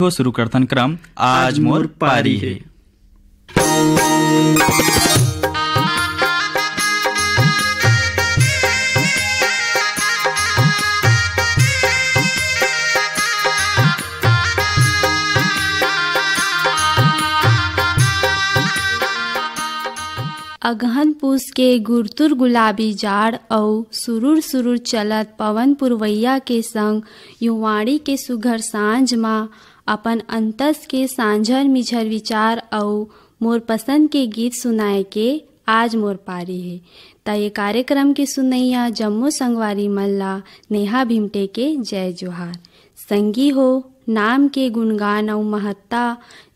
तो शुरू करतन क्रम आज मोर पारी है। अगहन पूस के गुरतुर गुलाबी जाड़ अउ सुरुर सुरुर चलत पवन पुरवैया के संग युवाड़ी के सुघर सांझ मा अपन अंतस के सांझर मिझर विचार अउ मोर पसंद के गीत सुनाए के आज मोर पारी है। त ये कार्यक्रम के सुनैया जम्मो संगवारी मल्ला नेहा भिमटे के जय जोहार। संगी हो नाम के गुणगान अउ महत्ता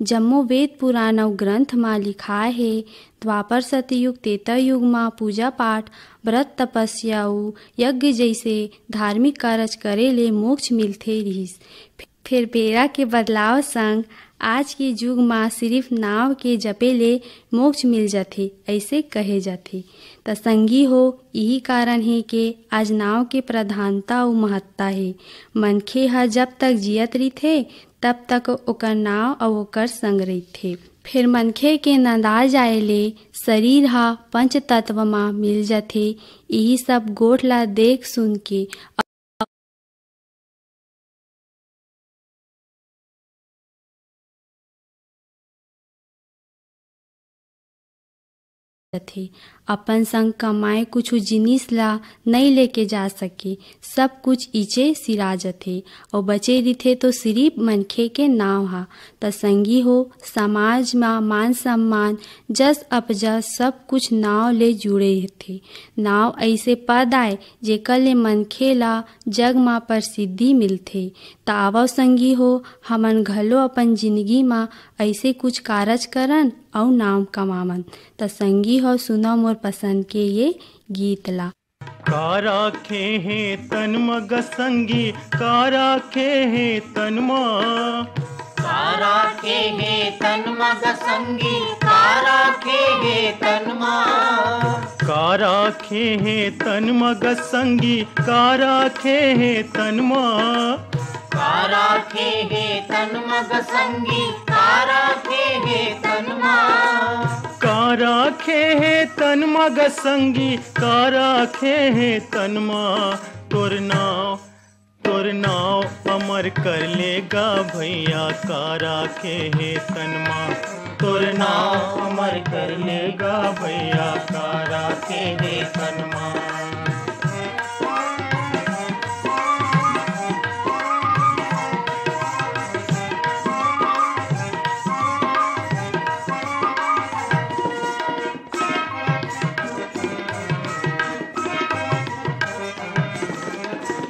जम्मो वेद पुराण अउ ग्रंथ मा लिखाए हे। द्वापर सतयुग त्रेता युग मा पूजा पाठ व्रत तपस्या अउ यज्ञ जैसे धार्मिक कारज करे ले मोक्ष मिलथे रिहिस। फिर बेरा के बदलाव संग आज के युग मा सिर्फ नाव के जपे ले मोक्ष मिल जाथे ऐसे कहे जाथे। त संगी हो यही कारण है कि आज नाव के प्रधानता अउ महत्ता है। मनखे ह जब तक जियत रहिथे तब तक ओकर नाव अउ ओकर संग रहिथे। फिर मनखे के नंदा जाए ले शरीर ह पंच तत्व मा मिल जाथे। यही सब गोठ ला देख सुन के अपन संग कमाए कुछ जिनिस ला नहीं लेके जा सके, सब कुछ इचे सिरा जथे और बचे रिथे तो सिर्फ मनखे के नाव हा। त संगी हो समाज मा मान सम्मान जस अपजस सब कुछ नाव ले जुड़े थे। नाव ऐसे पद आए जेकर ले मनखे ला जग मा प्रसिद्धि मिलथे। त आवो संगी हो हमन घलो अपन जिंदगी मा ऐसे कुछ कारज करन और नाम कमावन। त संगी हो सुना मोर पसंद के ये गीत ला। काराखे है तन मग संगी काराखे है तन मा काराखे है तन मग संगी काराखे है तन मा काराखे है तन मग संगी काराखे है तन मा काराखे है तन मग संगी काराखे है तन मा काराखे है तन मग संगी काराखे है तन मा तोर नाव अमर कर लेगा भैया काराखे है तन मा तोर नाव अमर कर लेगा भैया काराखे है तन मा।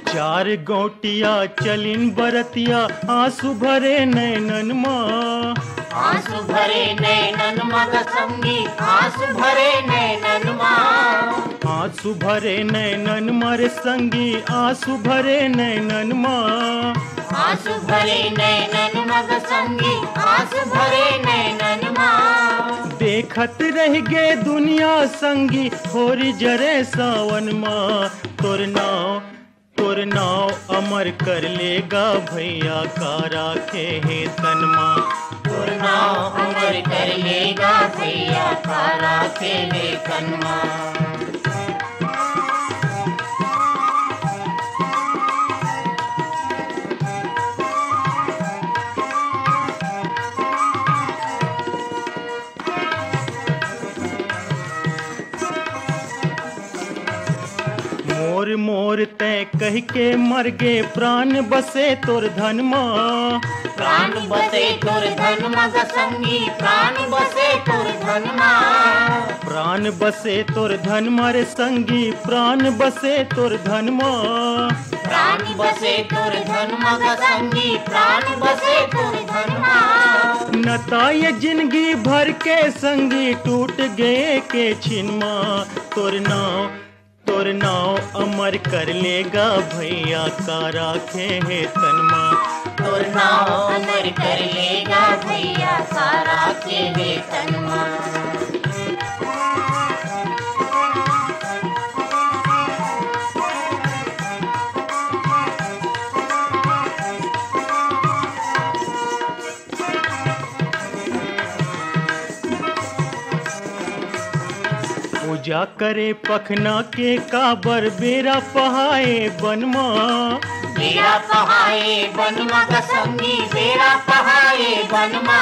चार गोटिया चलिन बरतिया आंसू भरे नैनन माँ आंसू भरे नैनन मग संगी आंसू भरे नैनन माँ आंसू भरे नैनन मर संगी आंसू भरे नैनन माँ आंसू भरे नैनन मग संगी आंसू भरे नैनन माँ देखत रह गे दुनिया संगी होरी जरे सावन माँ तोर नाव अमर कर लेगा भैया काराखे है तन माँ तोर नाव अमर कर लेगा भैया काराखे है तन माँ। मोर मोर तय कह के मर गे प्राण बसे तोर धन माँ प्राण बसे तोर धन मग संगी प्राण बसे तोर धन माँ प्राण बसे तोर धन मर संगी प्राण बसे तोर धन माँ प्राण बसे तोर धन मग संगी प्राण बसे तोर धन माँ नता ये जिंदगी भर के संगी टूट गए के छिनमा तोर नाव अमर कर लेगा भैया काराखे है तन माँ तोर नाव अमर कर लेगा भैया काराखे है तन माँ। जा करे पखना के काबर बेरा पहाए बनमा। बेरा पहाए बनमा ग संगी बेरा पहाए बनमा।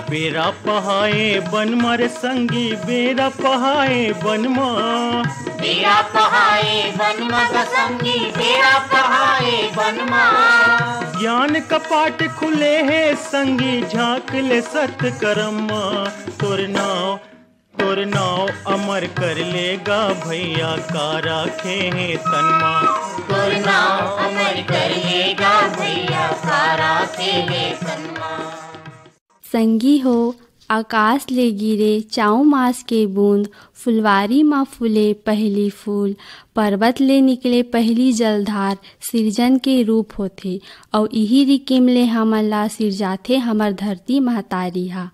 बेरा पहाए बनमा रे संगी बेरा पहाए बनमा। बेरा पहाए बनमा ग संगी बेरा पहाए बनमा। ज्ञान कपाट खुले है संगी झांक ले सत कर्मा। तोर नाव अमर कर लेगा भैया का राखे है तनमा। तोर नाव अमर कर लेगा भैया का राखे है तनमा। संगी हो आकाश ले गिरे चाऊ मास के बूंद, फुलवारी माँ फूले पहली फूल, पर्वत ले निकले पहली जलधार, सिरजन के रूप होथे और इही रिकिम ले हमन ला सिरजाथे हमर धरती महतारी हा।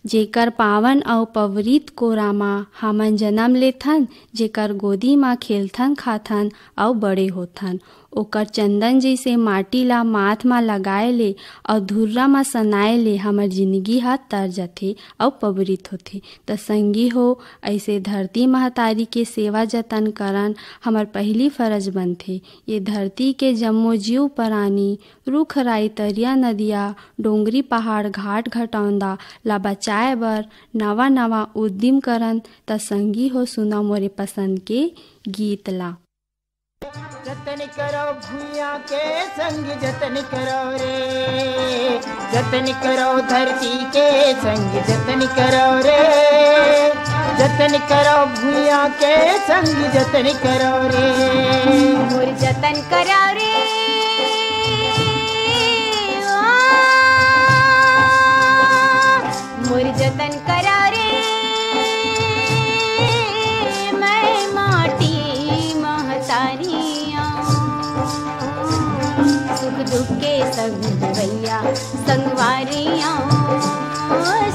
जेकर पावन और पवरित कोरामा हमन जन्म लेथन, जेकर गोदी माँ खेलथन खाथन और बड़े होथन, ओकर चंदन जैसे माटी ला माथ मा लगाए ले और धुर्रा मा सनाए ले हमर जिंदगी हा तर जाथे और पवरित होथे। त संगी हो ऐसे धरती महतारी के सेवा जतन करन हमर पहली फर्ज बनथे। ये धरती के जम्मो जीव प्राणी, रुख राई तरिया नदिया, डोंगरी पहाड़ घाट घटौंदा ला बचाए बर नवा नवा उद्यम करन। त संगी हो सुना मोरे पसंद के गीत ला। जतन करो भूया के संग जतन करो रे, जतन करो धरती के संग जतन करो रे, जतन करो भूया के संग जतन करो रे। मोर जतन करो रे मोर जतन करो रे। मैं माटी महतारियाँ सुख दुख के संग भैया संगवारियाँ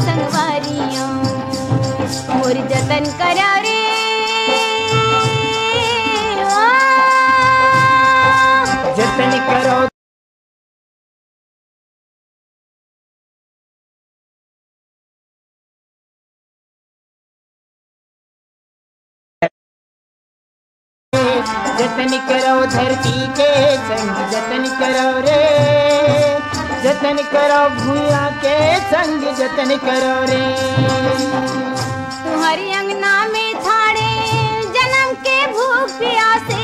संगवारियाँ। मोर जतन करो रे जतन करो जतन करो धरती के संग जतन करो रे, जतन करो भूया के संग जतन करो रे। तुम्हारी अंगना में थाड़े जन्म के भूख प्यासे,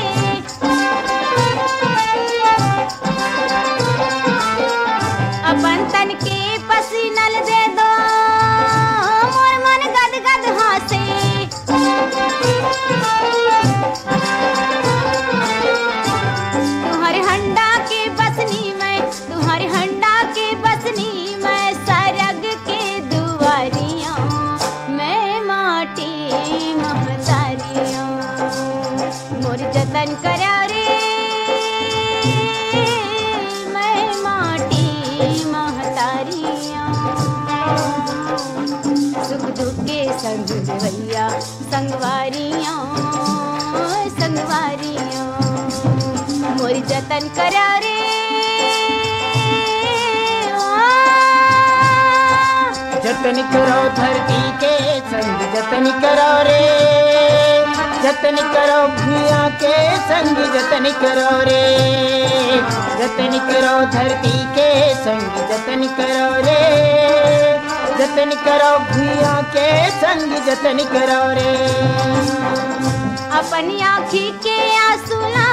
अपन तन के पसीनल दे दो मोर मन गद गद हासे। तुम्हारे हंडा के बसनी में, तुम्हारे हंडा के बसनी में, सरग के दुआरियां मैं माटी महतारियां। मोर जतन करो रे मैं माटी महतारियां। सुख दुख के संग भैया संगवारियां संगवारियां। मोर जतन करो रे जतन करो धरती के संग जतन करो रे, जतन करो भूया के संग जतन करो रे, जतन करो धरती के संग जतन करो रे, जतन करो भूया के संग जतन करो रे। अपनी आँखी के आंसुला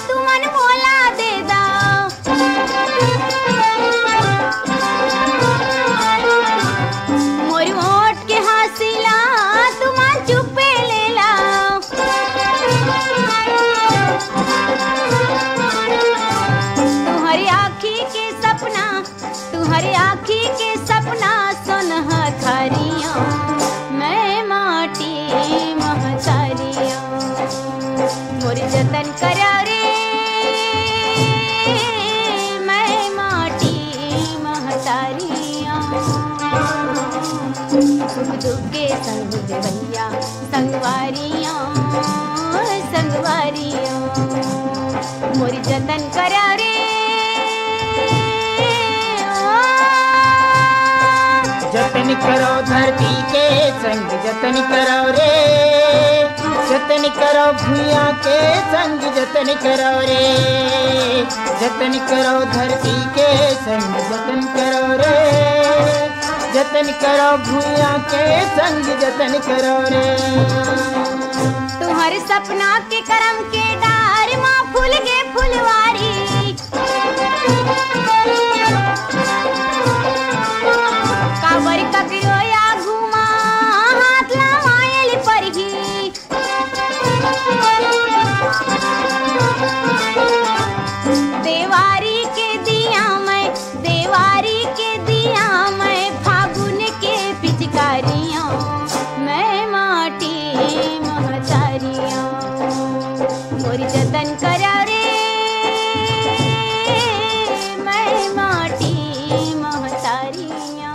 तुमन मोला दे दाओ, मोर होठ के हासिला तुमन चुपे ले लाओ। तुम्हारी आँखी के सपना, तुम्हारी आँखी के सपना सोनहा थारियाँ मैं माटी महतारियाँ। मोर जतन करो रे मैं माटी महतारियाँ। सुख दुख के संग भैया संगवारियाँ संगवारियाँ। मोर जतन करो रे जतन करो धरती के संग जतन करो रे, जतन करो भूया के संग जतन करो रे, जतन करो धरती के संग जतन करो रे, जतन करो भूया के संग जतन करो रे। तुम्हारे सपना के करम के डार माँ फूल गे फुलवारी, काबर ककरो या घुमा हाथ लमायल परही, देवारी के दिया मैं, देवारी के दिया मैं फागुन के पिचकारियाँ, मैं माटी महतारियाँ मोरी जतन करा रे, मैं माटी महतारियाँ।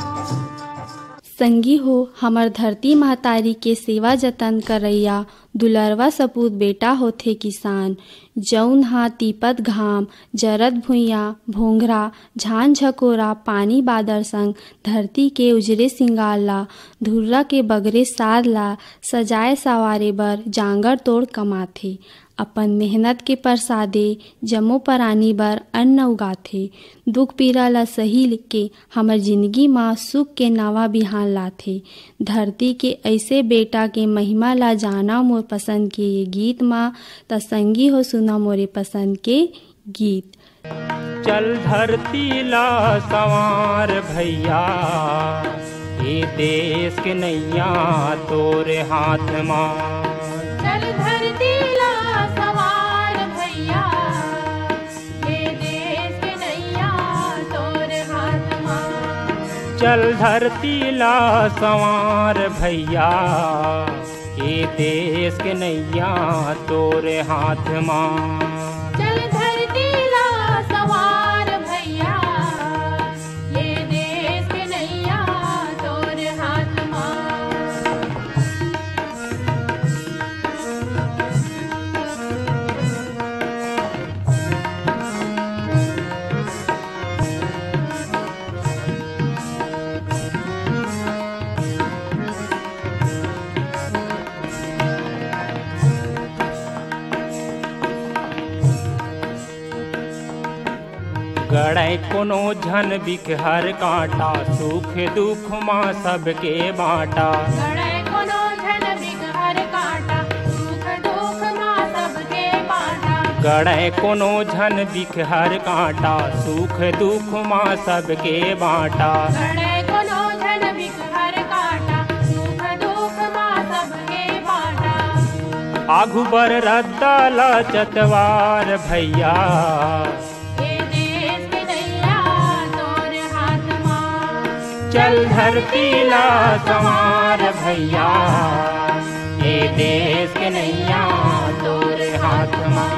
संगी हो हमर धरती महतारी के सेवा जतन करैया दुलरवा सपूत बेटा होथे किसान, जौन हा तीपत घाम जरत भुइया भोंगरा झान झकोरा पानी बादर संग धरती के उजरे सिंगार ला धुर्रा के बगरे सार ला सजाए सवारे बर जांगर तोड़ कमाथे, अपन मेहनत के परसादे जमो परानी बर अन्न उगाथे, दुख पीरा ला सही के हमर जिंदगी माँ सुख के नवा बिहान लाथे। धरती के ऐसे बेटा के महिमा ला जाना मोर पसंद के ये गीत माँ त संगी हो सुना मोरे पसंद के गीत। चल धरती ला संवार भैया, ये देश के नैया तोरे हाथ माँ, चल धरती ला सवार भैया, ये देश के नैया तोरे हाथ माँ, चल धरती ला संवार भैया, ये देश के नैया तोरे हाथ माँ, चल धरती ला सवार भैया, ये देश के नैया तोरे हाथ माँ। गड़ै कोनो झन बिखहर कांटा, सुख दुख माँ सबके बाँटा, गड़ै कोनो झन बिखहर कांटा, सुख दुख माँ सबके बाँटा, गड़ै कोनो झन बिखहर कांटा, सुख दुख माँ सबके बाँटा, गड़ै कोनो झन बिखहर कांटा, सुख दुख माँ सबके बाँटा, आघु बर रद्दा ला चतवार भैया, चल धरती ला संवार भैया, ये देश के नैया तोरे हाथ माँ,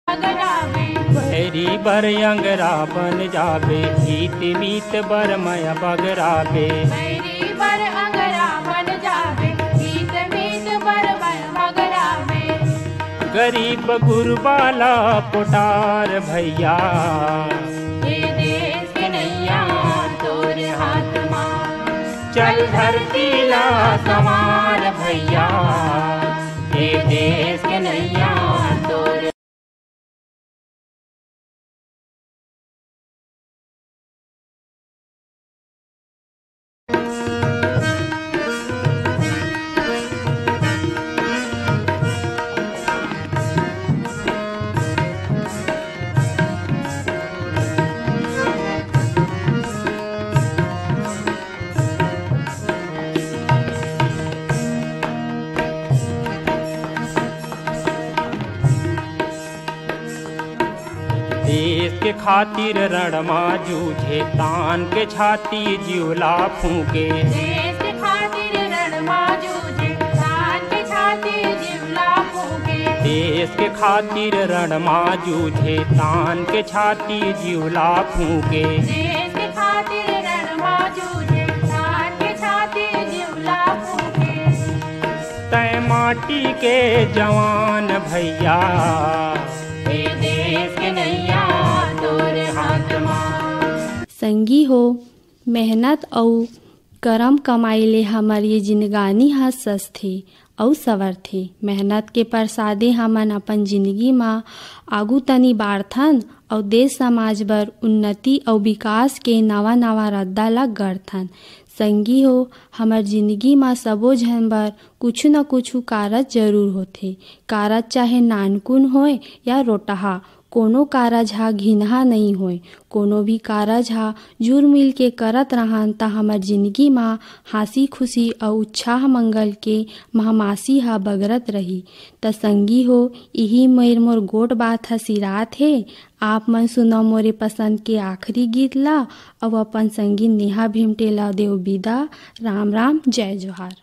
बैरी बर अंगरा बन जाबे, गीत मीत बर मया बगराबे, बैरी बर अंगरा बन जाबे, गीत मीत बर बगराबे, गरीब गुरबाला पुटार भैया, ये देश के नैया तोरे हाथ माँ, चल धरती ला संवार भैया, ये देश के नैया तोरे। देश के खातिर रणमा जूझे, तान के छाती जिउला फूके। देश के खातिर रणमा जूझे, तान के छाती जिउला फूके। देश के खातिर रणमा जूझे, तान के छाती जिउला फूके। देश के खातिर रणमा जूझे, तान के छाती जिउला फूके। तय माटी के जवान भैया, हे देश के नैया तोरे हाथ मां। संगी हो, मेहनत अउ करम कमाई ले हमर ये जिंदगानी ह सस्थे अउ सवरथे। मेहनत के परसादे हमन अपन जिंदगी म आगू तनी बाढ़थन अउ देश समाज बर उन्नति अउ विकास के नवा नवा रद्दा ल गढ़थन। संगी हो, हमर जिंदगी म सबो झन बर कुछ न कुछ कारज जरूर होथे। कारज चाहे नानकुन होय या रोटहा, कोनो कारज हा घिनहा नहीं होय। कोनो भी कारज हा जुर मिल के करत रहन त हमर जिंदगी म हासी खुशी अउ उत्साह मंगल के महमासी हा बगरत रही। त संगी हो, यही मोर गोट बात हा सिरात हे। आप मन सुनो मोरे पसंद के आखिरी गीत ला अउ अपन संगी नेहा भिमटे ला देव विदा। राम राम, जय जोहार।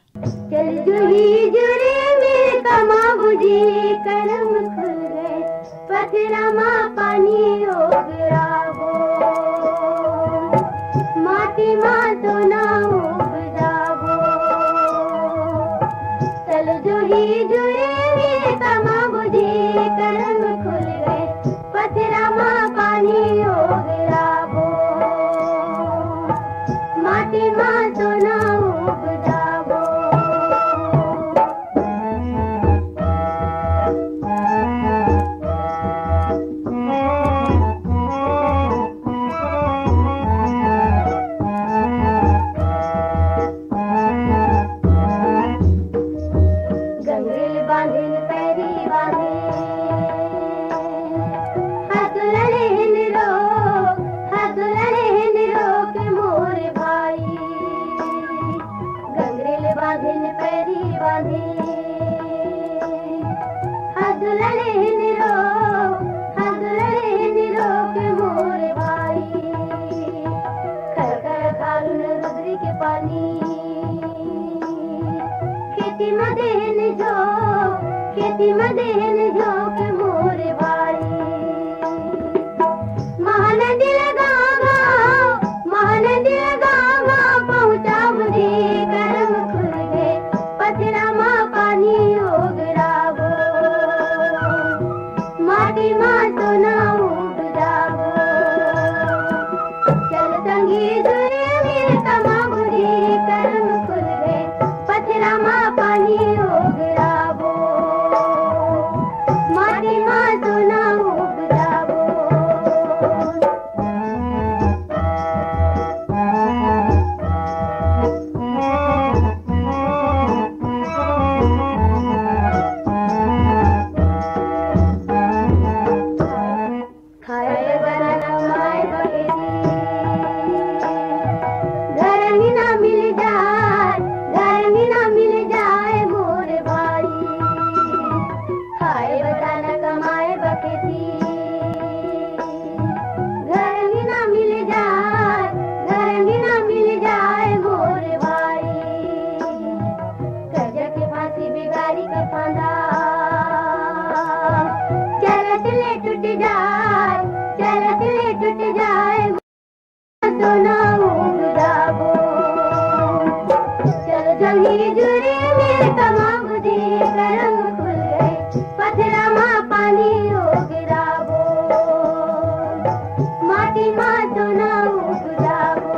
चल जुही जुरे में कमा बुझी, करम खुल गए पथरामा पानी हो गया हो। माटी माँ तो ना उपजाबो। चल जुही जुरे में कमा बुझी, करम खुल गए पथरामा पानी हो गया हो। माटी माँ तो ना उपजाबो। खेती मदेन जो के मोरे भाई। महानदी लगावा, महानदी लगावा, पहुँचा बुझी करम खुल गए पथरामा पानी हो गिरावो। माटी माँ तो ना उपजावो। चल संगी जुरे में कमा बुझी, करम खुल गए पथरामा पानी हो गिरावो। माटी माँ तो ना उपजावो। खाए बना कमाए बगेरी, घर में ना मिल जाए, घर में ना मिल जाए मोरे भाई। खाए बना कमाए बगेरी, घर में ना मिल जाए, घर में ना मिल जाए मोरे भाई। कर्जा के फांसी बिगाड़ी के फांदा, चलत ले टूट जाए, चलत ले टूट जाए तो ना उपजाबो। चल जंगी जुरे में कमा बुझी, करम खुल गए पथरामा पानी हो गिरावो। माटी माँ तो ना उपजाबो।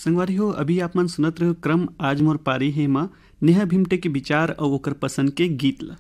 संगवारी हो अभी आप मन सुनत रहो क्रम आज मोर पारी हे माँ नेहा भिमटे के विचार और ओकर पसंद के गीत ला।